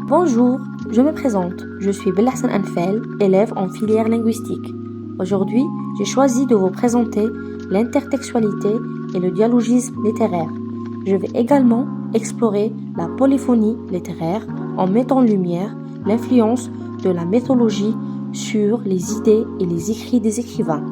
Bonjour, je me présente. Je suis Belhassan Anfel, élève en filière linguistique. Aujourd'hui, j'ai choisi de vous présenter l'intertextualité et le dialogisme littéraire. Je vais également explorer la polyphonie littéraire en mettant en lumière l'influence de la méthodologie sur les idées et les écrits des écrivains.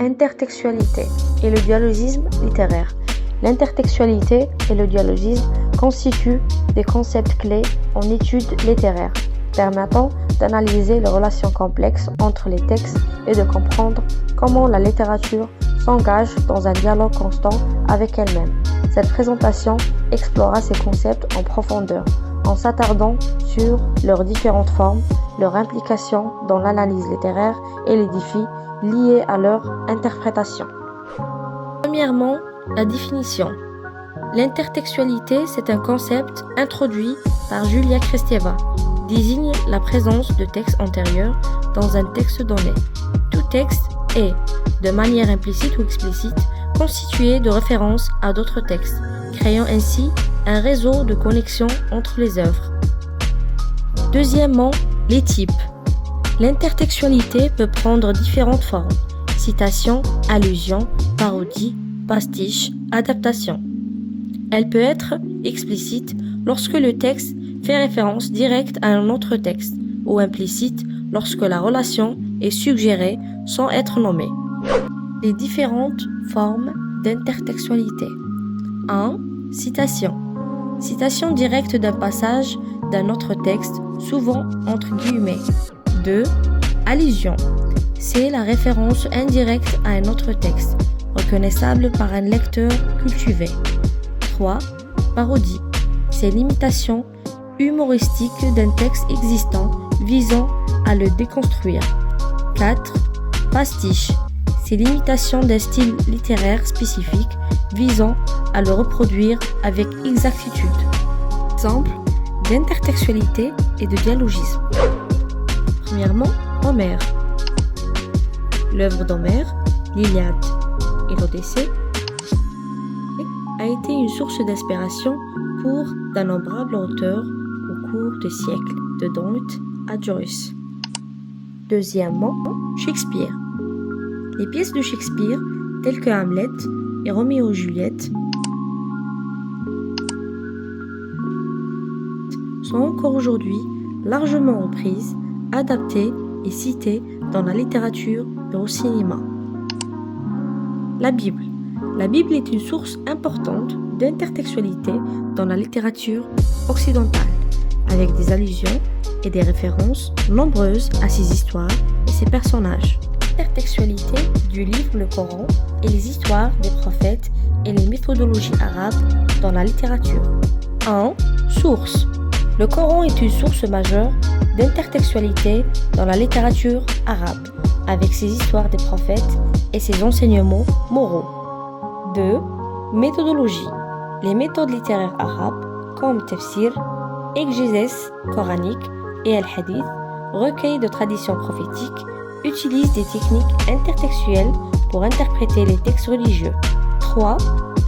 Intertextualité et le dialogisme littéraire. L'intertextualité et le dialogisme constituent des concepts clés en études littéraires, permettant d'analyser les relations complexes entre les textes et de comprendre comment la littérature s'engage dans un dialogue constant avec elle-même. Cette présentation explorera ces concepts en profondeur, en s'attardant sur leurs différentes formes, leur implication dans l'analyse littéraire et les défis liés à leur interprétation. Premièrement, la définition. L'intertextualité, c'est un concept introduit par Julia Kristeva, désigne la présence de textes antérieurs dans un texte donné. Tout texte est, de manière implicite ou explicite, constitué de références à d'autres textes, créant ainsi un réseau de connexion entre les œuvres. Deuxièmement, les types. L'intertextualité peut prendre différentes formes: citation, allusion, parodie, pastiche, adaptation. Elle peut être explicite lorsque le texte fait référence directe à un autre texte, ou implicite lorsque la relation est suggérée sans être nommée. Les différentes formes d'intertextualité. 1. Citation. Citation directe d'un passage d'un autre texte, souvent entre guillemets. 2. Allusion. C'est la référence indirecte à un autre texte, reconnaissable par un lecteur cultivé. 3. Parodie. C'est l'imitation humoristique d'un texte existant visant à le déconstruire. 4. Pastiche. C'est l'imitation d'un style littéraire spécifique visant à le reproduire avec exactitude. Exemple d'intertextualité et de dialogisme. Premièrement, Homère. L'œuvre d'Homère, l'Iliade et l'Odyssée, a été une source d'inspiration pour d'innombrables auteurs au cours des siècles, de Dante à Joyce. Deuxièmement, Shakespeare. Les pièces de Shakespeare, telles que Hamlet et Roméo et Juliette, sont encore aujourd'hui largement reprises, adaptées et citées dans la littérature et au cinéma. La Bible. La Bible est une source importante d'intertextualité dans la littérature occidentale, avec des allusions et des références nombreuses à ses histoires et ses personnages. L'intertextualité du livre Le Coran et les histoires des prophètes et les méthodologies arabes dans la littérature. 1. Source. Le Coran est une source majeure d'intertextualité dans la littérature arabe, avec ses histoires des prophètes et ses enseignements moraux. 2. Méthodologie. Les méthodes littéraires arabes, comme tafsir, exégèse coranique et al-hadith, recueil de traditions prophétiques, utilisent des techniques intertextuelles pour interpréter les textes religieux. 3.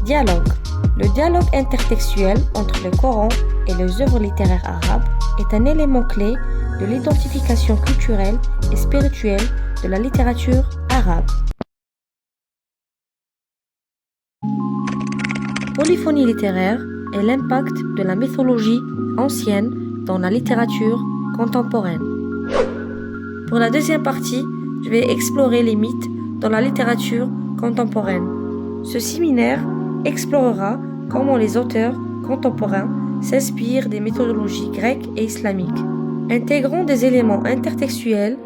Dialogue. Le dialogue intertextuel entre le Coran et les œuvres littéraires arabes est un élément clé de l'identification culturelle et spirituelle de la littérature arabe. Polyphonie littéraire est l'impact de la mythologie ancienne dans la littérature contemporaine. Pour la deuxième partie, je vais explorer les mythes dans la littérature contemporaine. Ce séminaire explorera comment les auteurs contemporains s'inspirent des méthodologies grecques et islamiques, intégrant des éléments intertextuels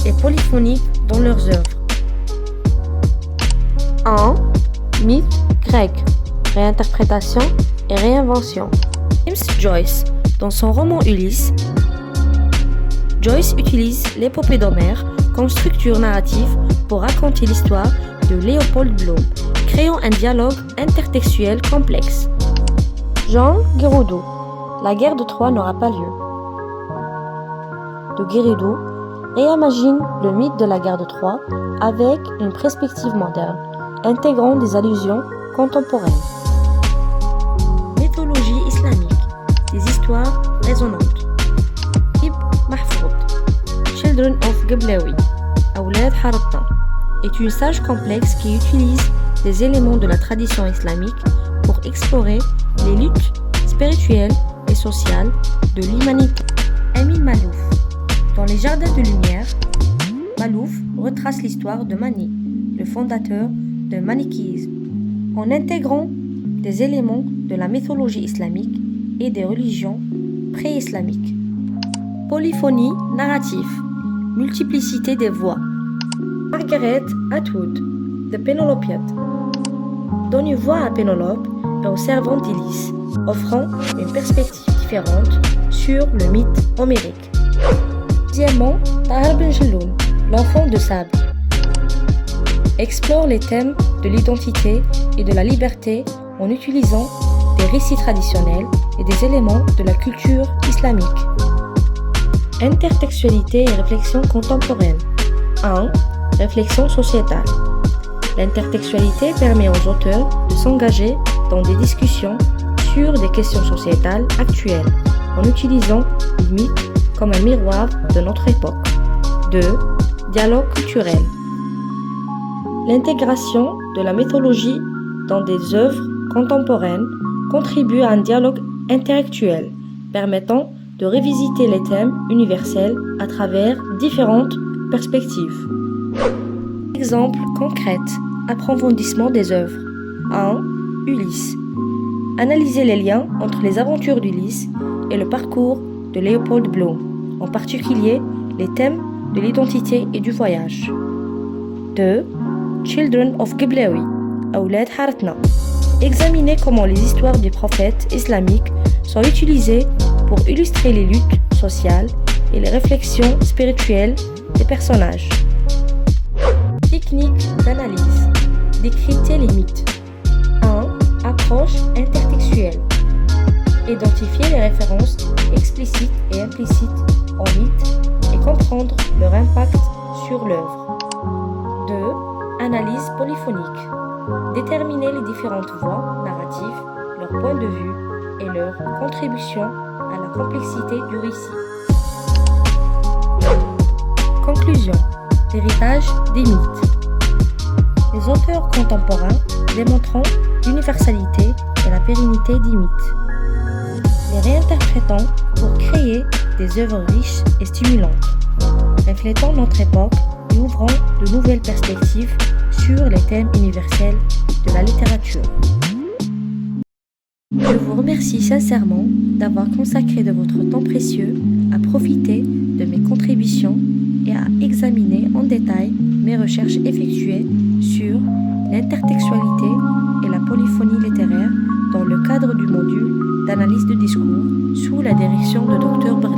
et polyphoniques dans leurs œuvres. 1. Mythe grec. Réinterprétation et réinvention. James Joyce, dans son roman Ulysse, Joyce utilise l'épopée d'Homère comme structure narrative pour raconter l'histoire de Léopold Bloom, créant un dialogue intertextuel complexe. Jean Guéroudou, La guerre de Troie n'aura pas lieu. De Guéroudou réimagine le mythe de la guerre de Troie avec une perspective moderne, intégrant des allusions contemporaines. Mythologie islamique. Des histoires Geblaoui, Aoulad Haratna, est une sage complexe qui utilise des éléments de la tradition islamique pour explorer les luttes spirituelles et sociales de l'humanité. Émile Malouf. Dans Les Jardins de Lumière, Malouf retrace l'histoire de Mani, le fondateur du manichéisme, en intégrant des éléments de la mythologie islamique et des religions pré-islamiques. Polyphonie narrative, multiplicité des voix. Margaret Atwood, The Pénélopiade, donne une voix à Pénélope et aux servantes d'Ulysse, offrant une perspective différente sur le mythe homérique. Deuxièmement, Tahar Ben Jelloun, l'enfant de sable, explore les thèmes de l'identité et de la liberté en utilisant des récits traditionnels et des éléments de la culture islamique. Intertextualité et réflexion contemporaine. 1. Réflexion sociétale. L'intertextualité permet aux auteurs de s'engager dans des discussions sur des questions sociétales actuelles en utilisant le mythe comme un miroir de notre époque. 2. Dialogue culturel. L'intégration de la mythologie dans des œuvres contemporaines contribue à un dialogue intellectuel permettant de revisiter les thèmes universels à travers différentes perspectives. Exemple concret, approfondissement des œuvres. 1. Ulysse. Analyser les liens entre les aventures d'Ulysse et le parcours de Léopold Bloom, en particulier les thèmes de l'identité et du voyage. 2. Children of Geblaoui, Aoulad Haratna. Examiner comment les histoires des prophètes islamiques sont utilisées pour illustrer les luttes sociales et les réflexions spirituelles des personnages. Technique d'analyse. Décrypter les mythes. 1. Approche intertextuelle. Identifier les références explicites et implicites en mythes et comprendre leur impact sur l'œuvre. 2. Analyse polyphonique. Déterminer les différentes voix narratives, leur point de vue et leur contribution à la complexité du récit. Conclusion. L'héritage des mythes. Les auteurs contemporains démontrant l'universalité et la pérennité des mythes. Les réinterprétant pour créer des œuvres riches et stimulantes, reflétant notre époque et ouvrant de nouvelles perspectives sur les thèmes universels de la littérature. Je vous remercie sincèrement d'avoir consacré de votre temps précieux à profiter de mes contributions et à examiner en détail mes recherches effectuées sur l'intertextualité et la polyphonie littéraire dans le cadre du module d'analyse de discours sous la direction de Dr Berlin.